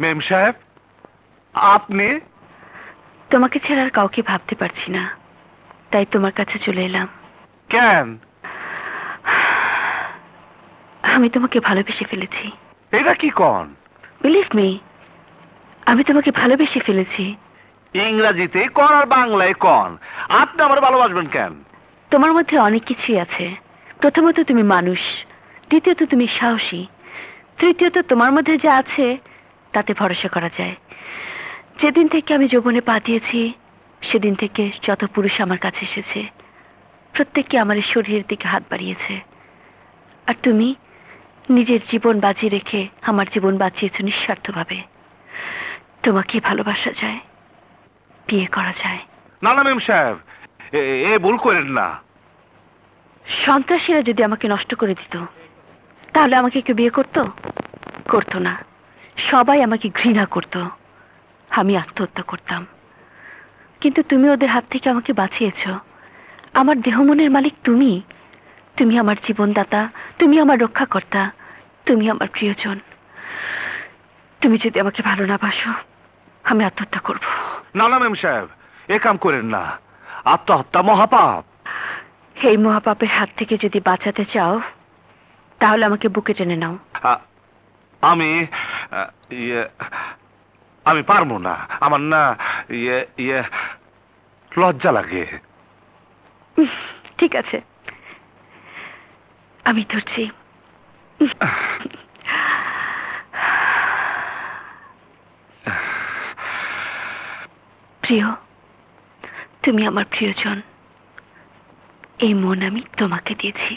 মেম সাহেব, আপনি? তোমাকে ছাড়া আর কাউকে ভাবতে পারছি না, তাই তোমার কাছে চলে এলাম। কেন? আমি তোমাকে ভালোবেসে ফেলেছি। এটা কি কন? বিলিভ মি, আমি তোমাকে ভালোবেসে ফেলেছি। ইংরাজিতে কন আর বাংলায় কন, আপনি আমার ভালোবাসবেন কেন? তোমার মধ্যে অনেক কিছুই আছে। প্রথমত তুমি মানুষ, দ্বিতীয়ত তুমি সাহসী, তৃতীয়ত তোমার মধ্যে যা আছে তাতে ভরসা করা যায়। যেদিন থেকে আমি যৌবনে পা দিয়েছি, সেদিন থেকে যত পুরুষ আমার কাছে এসেছে, প্রত্যেককে আমার এই শরীরের দিকে হাত বাড়িয়েছে। আর তুমি নিজের জীবন বাজি রেখে আমার জীবন বাঁচিয়েছো নিঃস্বার্থভাবে। তোমাকে ভালোবাসা যায়, বিয়ে করা যায়। না না মেম সাহেব, এ ভুল করেন না। সন্ত্রাসীরা যদি আমাকে নষ্ট করে দিত, তাহলে আমাকে কেউ বিয়ে করতো? করতো না। সবাই আমাকে ঘৃণা করত। আমি আত্মহত্যা করতাম। কিন্তু তুমি ওদের হাত থেকে আমাকে বাঁচিয়েছো। আমার দেহ মনের মালিক তুমি। তুমি আমার জীবনদাতা, তুমি আমার রক্ষাকর্তা, তুমি আমার প্রিয়জন। তুমি যদি আমাকে ভালো না বাসো, আমি আত্মহত্যা করব। না না মেম সাহেব, এ কাম করেন না, আত্মহত্যা মহাপাপ। এই মহাপাপের হাত থেকে যদি বাঁচাতে চাও, তাহলে আমাকে বুকে টেনে নাও। আমি ইয়ে আমি পারবো না, আমার না ইয়ে ইয়ে লজ্জা লাগে। ঠিক আছে, আমি ধরছি। প্রিয়, তুমি আমার প্রিয়জন। এই মন আমি তোমাকে দিয়েছি।